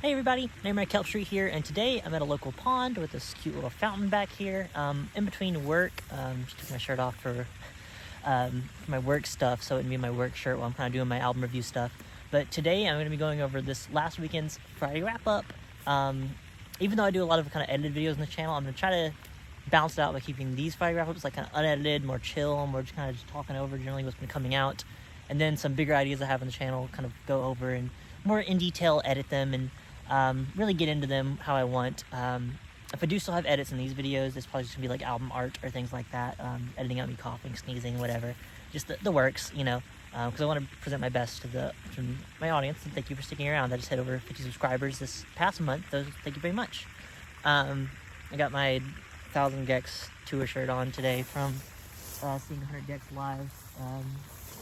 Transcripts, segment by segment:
Hey everybody, Nightmare Kelp Street here, and today I'm at a local pond with this cute little fountain back here. In between work, just took my shirt off for my work stuff, so it would be my work shirt while I'm kind of doing my album review stuff. But today I'm going to be going over this last weekend's Friday wrap-up. Even though I do a lot of kind of edited videos on the channel, I'm going to try to balance it out by keeping these Friday wrap-ups like kind of unedited, more chill, and we're just kind of just talking over generally what's been coming out. And then some bigger ideas I have on the channel, kind of go over and more in detail edit them and really get into them how I want. If I do still have edits in these videos, it's probably just gonna be like album art or things like that. Editing out me coughing, sneezing, whatever. Just the works, you know, because I want to present my best to my audience. And thank you for sticking around. I just hit over 50 subscribers this past month. So thank you very much. I got my 1000 Gex tour shirt on today from seeing 100 Gex live.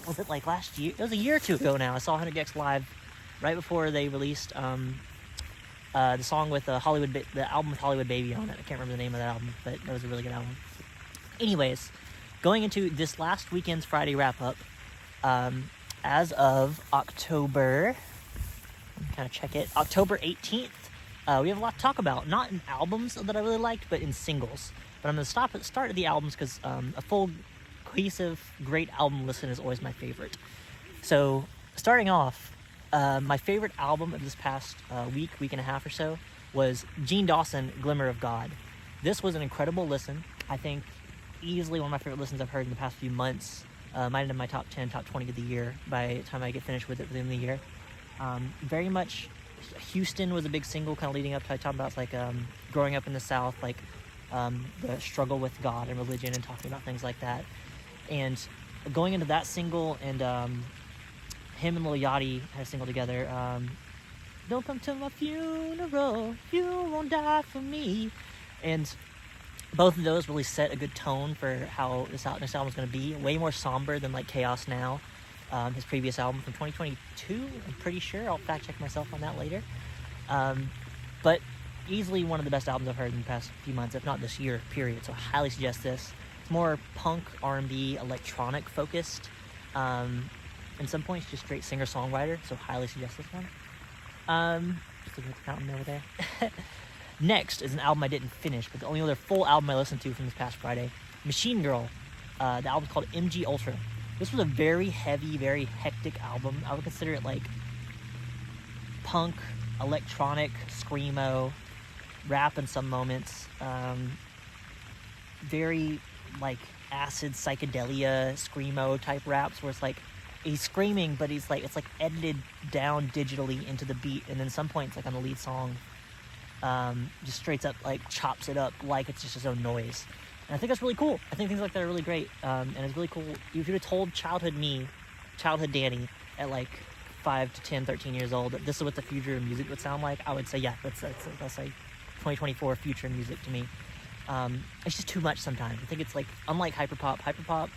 Was it like last year? It was a year or two ago now. I saw 100 Gex live right before they released the song with the album with Hollywood Baby on it. I can't remember the name of that album, but that was a really good album. Anyways, going into this last weekend's Friday wrap-up, as of October, kind of check it, October 18th, we have a lot to talk about. Not in albums that I really liked, but in singles. But I'm going to start at the albums because a full, cohesive, great album listen is always my favorite. So, starting off, my favorite album of this past week and a half or so was Gene Dawson, Glimmer of God. This was an incredible listen. I think easily one of my favorite listens I've heard in the past few months. Might end up in my top 10, top 20 of the year by the time I get finished with it within the year. Very much, Houston was a big single kind of leading up to, I talked about like growing up in the South, like the struggle with God and religion and talking about things like that. And going into that single and him and Lil Yachty had a single together. Don't come to my funeral, you won't die for me. And both of those really set a good tone for how this next album is going to be. Way more somber than like Chaos Now, his previous album from 2022. I'm pretty sure. I'll fact check myself on that later. But easily one of the best albums I've heard in the past few months, if not this year, period. So I highly suggest this. It's more punk, R&B, electronic focused. In some points, just straight singer-songwriter, so highly suggest this one. Just looking at the fountain over there. Next is an album I didn't finish, but the only other full album I listened to from this past Friday, Machine Girl. The album's called MG Ultra. This was a very heavy, very hectic album. I would consider it like punk, electronic, screamo, rap in some moments. Very like acid psychedelia screamo type raps where it's like he's screaming, but he's like, it's like edited down digitally into the beat, and then some points, like on the lead song, just straight up like chops it up like it's just his own noise. And I think that's really cool. I think things like that are really great, and it's really cool. If you would have told childhood Danny at like 5 to 10, 13 years old that this is what the future of music would sound like, I would say, yeah, that's like 2024 future music to me. It's just too much sometimes. I think it's like, unlike hyperpop,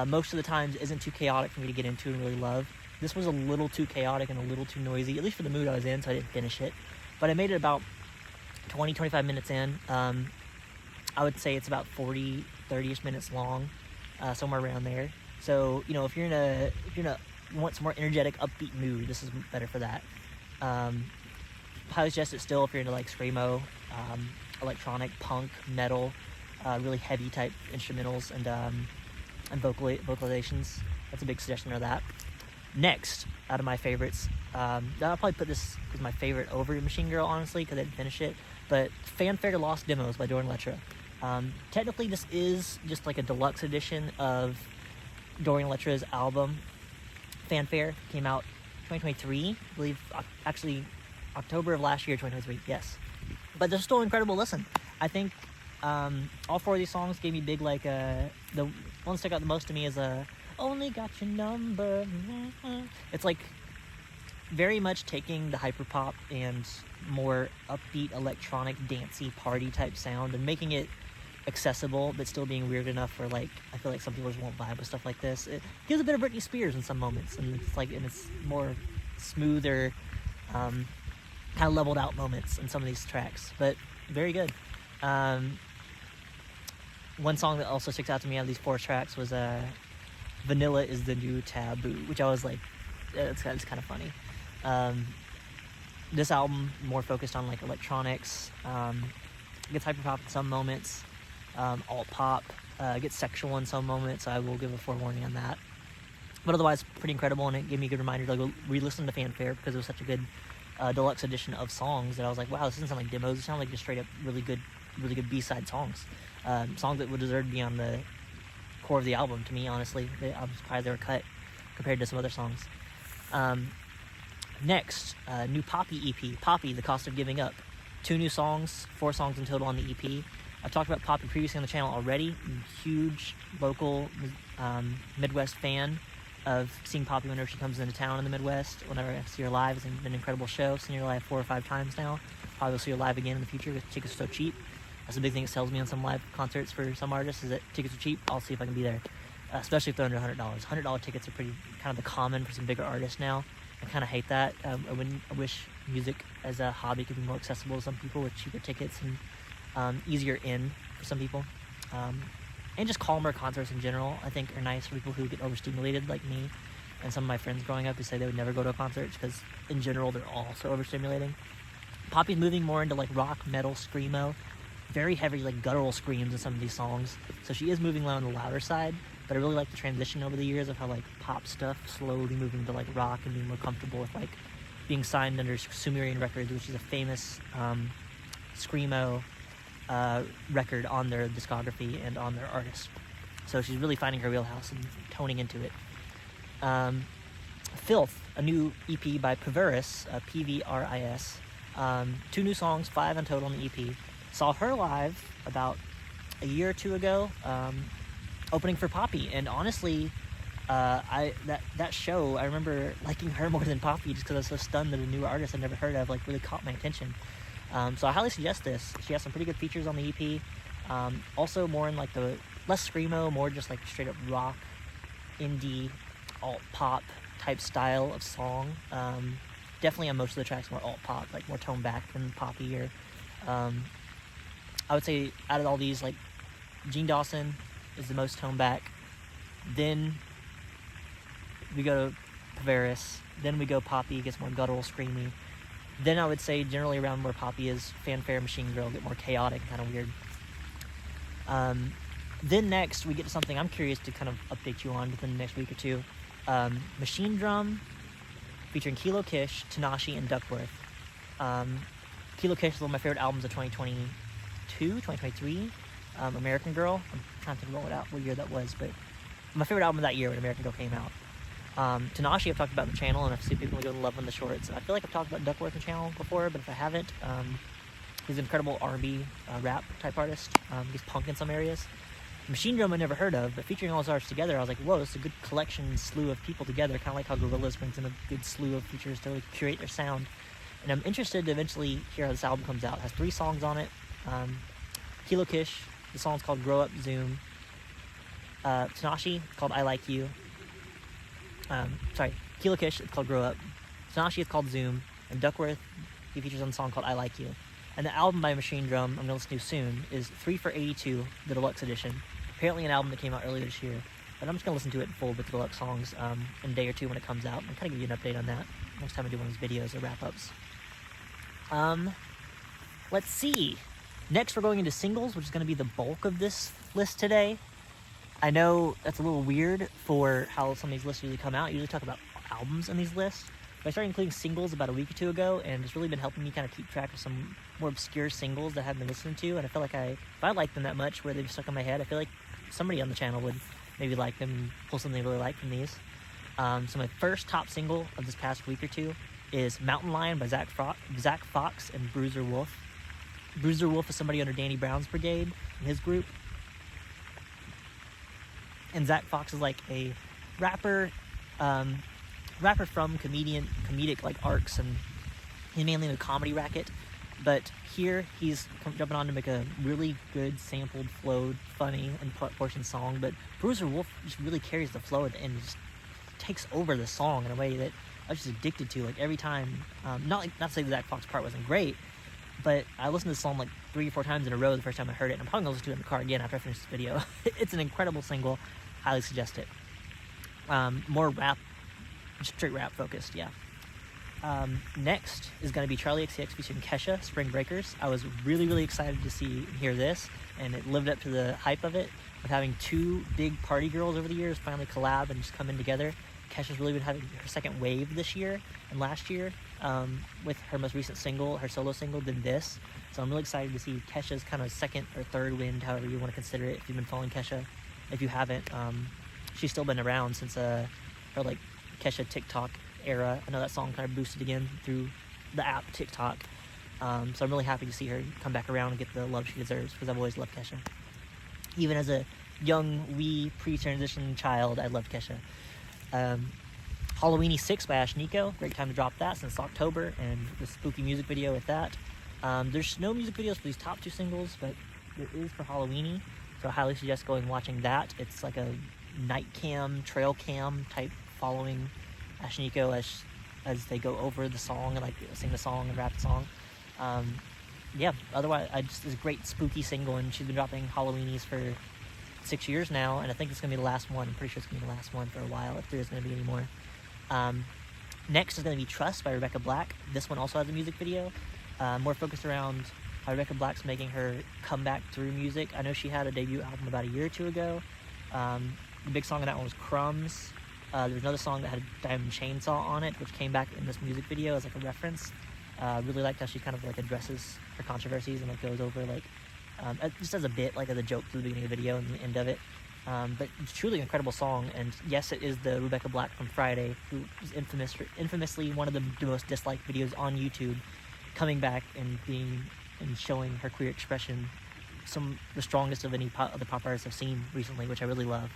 most of the times isn't too chaotic for me to get into and really love. This was a little too chaotic and a little too noisy, at least for the mood I was in, so I didn't finish it. But I made it about 20-25 minutes in. I would say it's about 30-ish minutes long, somewhere around there. So, you know, if you want some more energetic, upbeat mood, this is better for that. Highly suggest it still if you're into like screamo, electronic, punk, metal, really heavy type instrumentals and vocalizations. That's a big suggestion of that. Next, out of my favorites, I'll probably put this as my favorite over Machine Girl, honestly, because I didn't finish it, but Fanfare Lost Demos by Dorian Letra. Technically, this is just like a deluxe edition of Dorian Letra's album. Fanfare came out 2023, I believe, actually October of last year, 2023, yes. But they're still an incredible listen. I think all four of these songs gave me big, like, the one that stuck out the most to me is Only Got Your Number. It's like very much taking the hyperpop and more upbeat, electronic, dancey, party type sound and making it accessible, but still being weird enough for, like, I feel like some people just won't vibe with stuff like this. It gives a bit of Britney Spears in some moments, and it's more smoother, kind of leveled out moments in some of these tracks, but very good. One song that also sticks out to me out of these 4 tracks was Vanilla is the New Taboo, which I was like, it's kind of funny. This album more focused on like electronics, gets hyper pop in some moments, alt pop, gets sexual in some moments. So I will give a forewarning on that. But otherwise, pretty incredible, and it gave me a good reminder to go re-listen to Fanfare because it was such a good deluxe edition of songs that I was like, wow, this doesn't sound like demos. It sounds like just straight up really good B-side songs. Songs that would deserve to be on the core of the album, to me, honestly. I'm surprised they were cut compared to some other songs. Next, new Poppy EP, Poppy, The Cost of Giving Up. 2 new songs, 4 songs in total on the EP. I've talked about Poppy previously on the channel already. I'm a huge local Midwest fan of seeing Poppy whenever she comes into town in the Midwest. Whenever I see her live, it's been an incredible show. I've seen her live 4 or 5 times now. Probably will see her live again in the future because tickets are so cheap. That's a big thing that sells me on some live concerts for some artists, is that tickets are cheap. I'll see if I can be there, especially if they're under $100. $100 tickets are pretty kind of the common for some bigger artists now. I kind of hate that. I wish music as a hobby could be more accessible to some people with cheaper tickets and easier in for some people. And just calmer concerts in general, I think, are nice for people who get overstimulated like me and some of my friends growing up who say they would never go to a concert because in general they're all so overstimulating. Poppy's moving more into like rock, metal, screamo, very heavy like guttural screams in some of these songs. So she is moving on the louder side, but I really like the transition over the years of how like pop stuff slowly moving to like rock and being more comfortable with like being signed under Sumerian Records, which is a famous screamo record on their discography and on their artist. So she's really finding her wheelhouse and toning into it. Filth, a new EP by Pvris, Pvris. 2 new songs, 5 in total in the EP. Saw her live about a year or 2 ago, opening for Poppy, and honestly, that show, I remember liking her more than Poppy just because I was so stunned that a new artist I'd never heard of like really caught my attention. So I highly suggest this. She has some pretty good features on the EP. Also more in like the less screamo, more just like straight up rock, indie, alt pop type style of song. Definitely on most of the tracks more alt pop, like more toned back than Poppy. Or I would say out of all these, like Gene Dawson is the most toned back. Then we go to Pvris. Then we go Poppy, gets more guttural, screamy. Then I would say generally around where Poppy is, Fanfare, Machine Girl get more chaotic and kind of weird. Then next we get to something I'm curious to kind of update you on within the next week or 2. Machine Drum featuring Kilo Kish, Tanashi, and Duckworth. Kilo Kish is one of my favorite albums of 2023. American Girl. I'm trying to think what year that was, but my favorite album of that year when American Girl came out. Tanashi I've talked about on the channel, and I've seen people go and love on the shorts. I feel like I've talked about Duckworth on the channel before, but if I haven't, he's an incredible R&B rap type artist. He's punk in some areas. Machine Drum I never heard of, but featuring all his artists together, I was like, whoa, it's a good collection, slew of people together, kind of like how Gorillaz brings in a good slew of features to like curate their sound. And I'm interested to eventually hear how this album comes out. It has 3 songs on it. Kilo Kish, the song's called Grow Up, Zoom. Tanashi, called I Like You. Kilo Kish, it's called Grow Up. Tanashi, it's called Zoom. And Duckworth, he features on a song called I Like You. And the album by Machine Drum, I'm going to listen to soon, is 3 for $82, the deluxe edition. Apparently an album that came out earlier this year. But I'm just going to listen to it in full with the deluxe songs in a day or 2 when it comes out. And kind of give you an update on that next time I do one of these videos or wrap-ups. Let's see. Next we're going into singles, which is going to be the bulk of this list today. I know that's a little weird for how some of these lists usually come out. I usually talk about albums in these lists. But I started including singles about a week or 2 ago, and it's really been helping me kind of keep track of some more obscure singles that I haven't been listening to. And I feel like if I like them that much, where they've stuck in my head, I feel like somebody on the channel would maybe like them and pull something they really like from these. So my first top single of this past week or 2 is Mountain Lion by Zach Fox and Bruiser Wolf. Bruiser Wolf is somebody under Danny Brown's brigade in his group. And Zach Fox is like a rapper from comedic like arcs, and he's mainly in a comedy racket. But here he's jumping on to make a really good sampled, flowed, funny, and portion song. But Bruiser Wolf just really carries the flow at the end. He just takes over the song in a way that I was just addicted to. Like every time, not to say the Zach Fox part wasn't great, but I listened to the song like 3 or 4 times in a row the first time I heard it, and I'm probably gonna listen to it in the car again after I finish this video. It's an incredible single. Highly suggest it. More rap, straight rap focused, yeah. Next is going to be Charlie XCX featuring Kesha, Spring Breakers. I was really excited to see and hear this, and it lived up to the hype of it, with having two big party girls over the years finally collab and just come in together. Kesha's really been having her second wave this year and last year, with her most recent single, her solo single, than this. So I'm really excited to see Kesha's kind of second or third wind, however you want to consider it, if you've been following Kesha. If you haven't, she's still been around since her like Kesha TikTok era. I know that song kind of boosted again through the app TikTok. So I'm really happy to see her come back around and get the love she deserves, because I've always loved Kesha. Even as a young, wee, pre-transition child, I loved Kesha. Halloweeny 6 by Ashnikko. Great time to drop that since October, and the spooky music video with that. There's no music videos for these top two singles, but there is for Halloweeny, so I highly suggest going and watching that. It's like a night cam, trail cam type following Ashnikko as they go over the song and like sing the song and rap the song. Yeah, otherwise, it's a great spooky single, and she's been dropping Halloweenies for 6 years now, and I think it's going to be the last one. I'm pretty sure it's going to be the last one for a while, if there is going to be any more. Next is going to be Trust by Rebecca Black. This one also has a music video, more focused around how Rebecca Black's making her comeback through music. I know she had a debut album about a year or two ago. The big song on that one was Crumbs. There's another song that had Diamond Chainsaw on it, which came back in this music video as like a reference. Really liked how she kind of like addresses her controversies and like goes over like just as a bit, like as a joke through the beginning of the video and the end of it. But it's truly an incredible song, and yes, it is the Rebecca Black from Friday, who is infamously one of the most disliked videos on YouTube, coming back and showing her queer expression, the strongest of any of the pop artists I've seen recently, which I really love.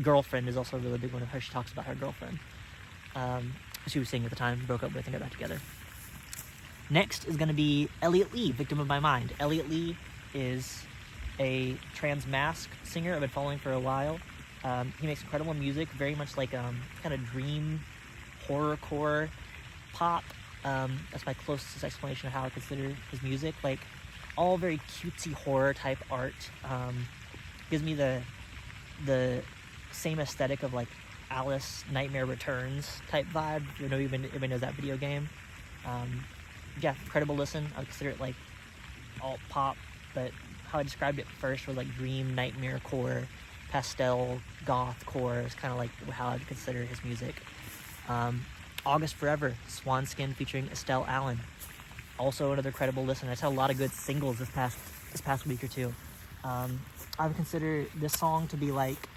Girlfriend is also a really big one of her. She talks about her girlfriend. She was singing at the time, broke up with, and got back together. Next is going to be Elliot Lee, Victim of My Mind. Elliot Lee is a trans mask singer I've been following for a while. He makes incredible music, very much like kind of dream horrorcore pop. That's my closest explanation of how I consider his music. Like all very cutesy horror type art. Gives me the same aesthetic of like Alice Nightmare Returns type vibe. You know, everybody knows that video game. Yeah, incredible listen. I would consider it like alt pop, but how I described it first was like dream nightmare core, pastel goth core is kind of like how I'd consider his music. August Forever, Swanskin featuring Estelle Allen, also another credible listen. I just had a lot of good singles this past week or two. I would consider this song to be like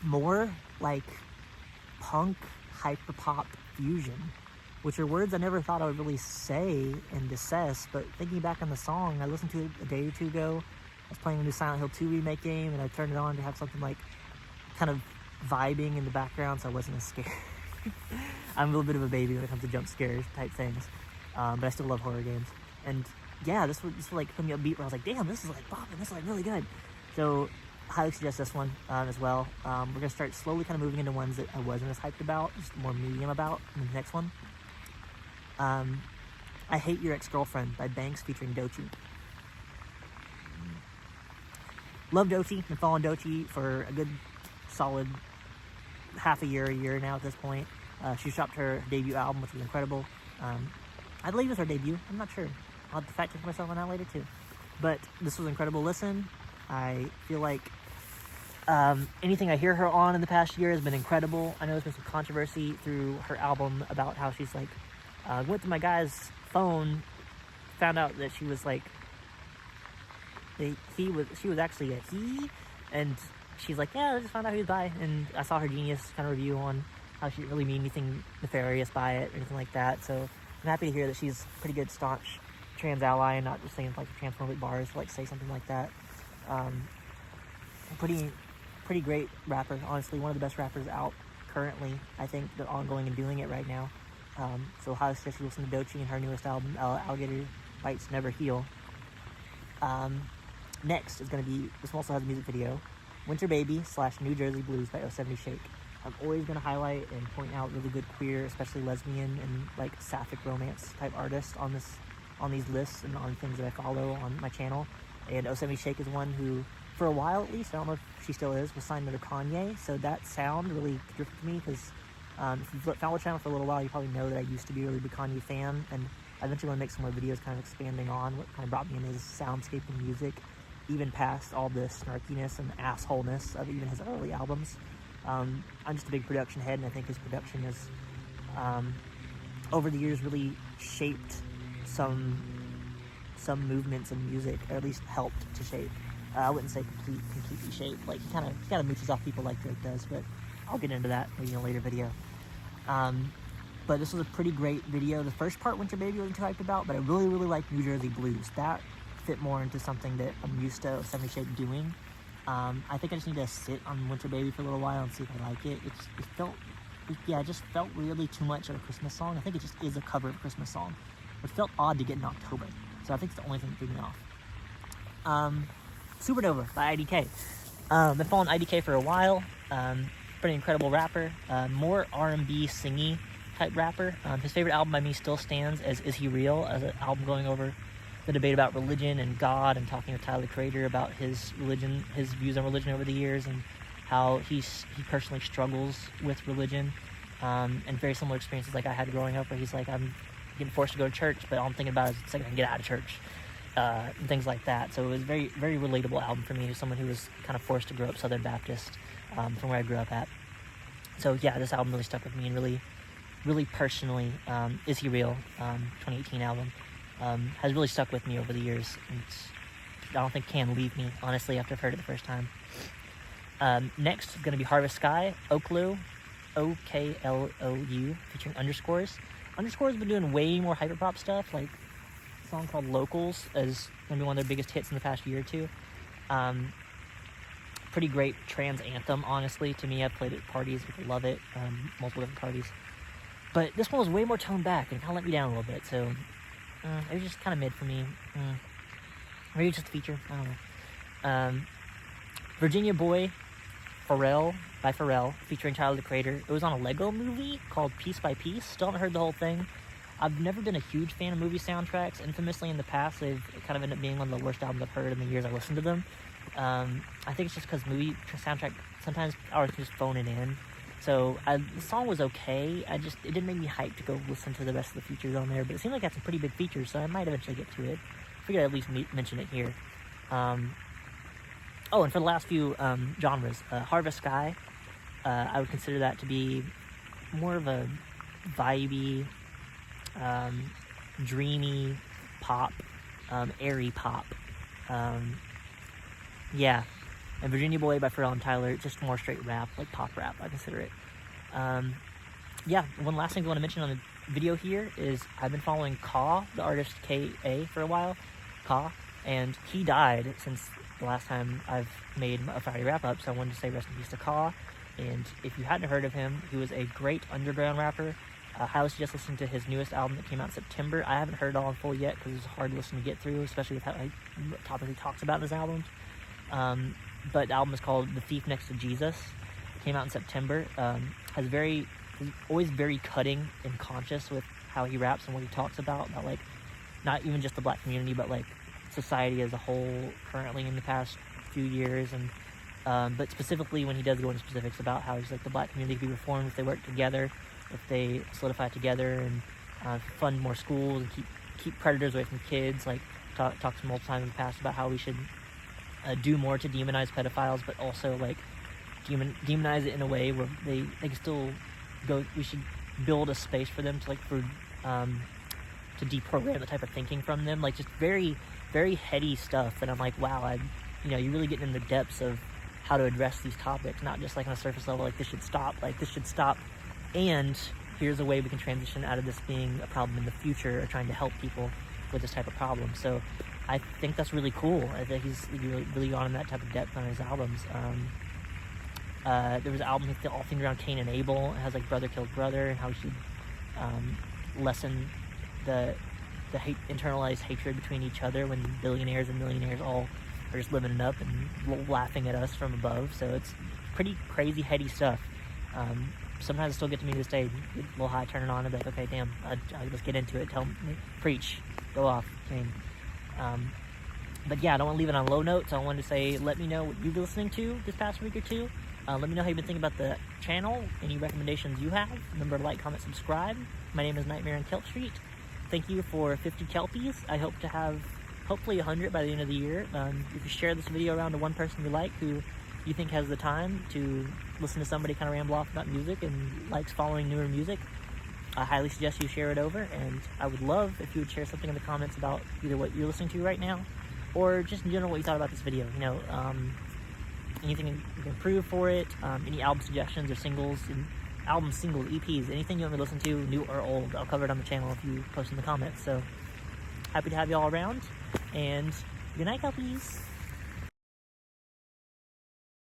more like punk hyperpop fusion, which are words I never thought I would really say and assess, but thinking back on the song, I listened to it a day or two ago. I was playing a new Silent Hill 2 remake game, and I turned it on to have something like kind of vibing in the background, so I wasn't as scared. I'm a little bit of a baby when it comes to jump scares type things, but I still love horror games. And yeah, this would like put me upbeat where I was like, damn, this is like bopping, this is like really good. So highly suggest this one as well. We're gonna start slowly kind of moving into ones that I wasn't as hyped about, just more medium about in the next one. I Hate Your Ex-Girlfriend by Banks featuring Doechii. Love Doechii. Been following Doechii for a good solid half a year now at this point. She dropped her debut album, which was incredible. I believe it was her debut. I'm not sure. I'll have to fact check myself on that later too. But this was an incredible listen. I feel like anything I hear her on in the past year has been incredible. I know there's been some controversy through her album about how she's like, went to my guy's phone, found out that she was like, she was actually a he, and she's like, yeah, I just found out he was bi, and I saw her Genius kind of review on how she didn't really mean anything nefarious by it or anything like that, so I'm happy to hear that she's a pretty good staunch trans ally and not just saying like transphobic bars to like say something like that. Pretty great rapper, honestly, one of the best rappers out currently, I think, that ongoing and doing it right now. So highly suggest you listen to Doechii and her newest album, Alligator Bites Never Heal. Next is going to be, this one also has a music video, Winter Baby / New Jersey Blues by 070 Shake. I'm always going to highlight and point out really good queer, especially lesbian and like sapphic romance type artists on these lists and on things that I follow on my channel. And 070 Shake is one who, for a while at least, I don't know if she still is, was signed under Kanye, so that sound really drifted me because If you've followed the channel for a little while, you probably know that I used to be a really big Kanye fan, and I eventually want to make some more videos kind of expanding on what kind of brought me into his soundscape and music, even past all the snarkiness and assholeness of even his early albums. I'm just a big production head, and I think his production has, over the years, really shaped some movements in music, or at least helped to shape. I wouldn't say completely shaped. Like, he kind of mooches off people like Drake does, but I'll get into that maybe in a later video. But this was a pretty great video. The first part, Winter Baby, wasn't too hyped about, but I really, really liked New Jersey Blues. That fit more into something that I'm used to 70 Shade doing. I think I just need to sit on Winter Baby for a little while and see if I like it. It just felt really too much of a Christmas song. I think it just is a cover of a Christmas song. It felt odd to get in October. So I think it's the only thing that threw me off. Supernova by IDK. Been following IDK for a while. Pretty incredible rapper. More R&B singy type rapper. His favorite album by me still stands as Is He Real, as an album going over the debate about religion and God, and talking with Tyler, the Creator, about his views on religion over the years, and how he personally struggles with religion, and very similar experiences like I had growing up, where he's like, I'm getting forced to go to church, but all I'm thinking about is it's like I can get out of church, and things like that. So it was a very, very relatable album for me, as someone who was kind of forced to grow up Southern Baptist, from where I grew up at. So yeah, this album really stuck with me, and really, really personally, Is He Real, 2018 album, has really stuck with me over the years. And I don't think can leave me, honestly, after I've heard it the first time. Next is going to be Harvest Sky, Oklou, Oklou, featuring Underscores. Underscores has been doing way more hyperpop stuff, like a song called Locals is going to be one of their biggest hits in the past year or two. Pretty great trans anthem, honestly, to me. I've played it at parties, people love it, multiple different parties. But this one was way more toned back and kind of let me down a little bit, so it was just kind of mid for me. Maybe just a feature, I don't know. Virginia Boy, Pharrell, by Pharrell, featuring Tyler, the Creator. It was on a Lego movie called Piece by Piece. Still haven't heard the whole thing. I've never been a huge fan of movie soundtracks. Infamously, in the past, they've kind of ended up being one of the worst albums I've heard in the years I listened to them. I think it's just because movie soundtrack sometimes are just phoning in. So the song was okay. It didn't make me hyped to go listen to the rest of the features on there. But it seemed like it had some pretty big features, so I might eventually get to it. Figured I'd at least mention it here. And for the last few genres, Harvest Sky, I would consider that to be more of a vibey, dreamy pop, airy pop. Yeah. And Virginia Boy by Pharrell and Tyler, just more straight rap, like pop rap, I consider it. One last thing I want to mention on the video here is I've been following Ka, the artist K.A., for a while. Ka. And he died since the last time I've made a Friday wrap-up, so I wanted to say rest in peace to Ka. And if you hadn't heard of him, he was a great underground rapper. I highly suggest listening to his newest album that came out in September. I haven't heard it all in full yet because it's hard to listen to get through, especially with how topics he talks about in his albums. But the album is called The Thief Next to Jesus. It came out in September. He's always very cutting and conscious with how he raps and what he talks about like, not even just the black community, but like society as a whole currently in the past few years. And but specifically when he does go into specifics about how he's like the black community can be reformed if they work together, if they solidify together and fund more schools and keep predators away from kids. Like talked multiple times in the past about how we should do more to demonize pedophiles, but also like demonize it in a way where they can still go. We should build a space for them to deprogram the type of thinking from them. Like just very, very heady stuff. And I'm like, wow, you're really getting in the depths of how to address these topics, not just like on a surface level, like this should stop, and here's a way we can transition out of this being a problem in the future, or trying to help people with this type of problem. So I think that's really cool. I think he's really gone in that type of depth on his albums. There was an album all themed around Cain and Abel. It has like brother killed brother, and how we should lessen the internalized hatred between each other when billionaires and millionaires all are just living it up and laughing at us from above. So it's pretty crazy, heady stuff. Sometimes it still get to me to this day, get a little high, turn it on, and be like, okay, damn, let's get into it. Tell me, preach, go off. But yeah, I don't want to leave it on low notes. I wanted to say, let me know what you've been listening to this past week or two. Let me know how you've been thinking about the channel, any recommendations you have. Remember to like, comment, subscribe. My name is Nightmare on Kelp Street. Thank you for 50 Kelpies. I hope to have hopefully 100 by the end of the year. If you share this video around to one person you like who you think has the time to listen to somebody kind of ramble off about music and likes following newer music, I highly suggest you share it over. And I would love if you would share something in the comments about either what you're listening to right now or just in general what you thought about this video. You know, anything you can improve for it, any album suggestions or singles, and albums, singles, EPs, anything you want me to listen to, new or old, I'll cover it on the channel if you post in the comments. So happy to have you all around, and good night, Kelpies.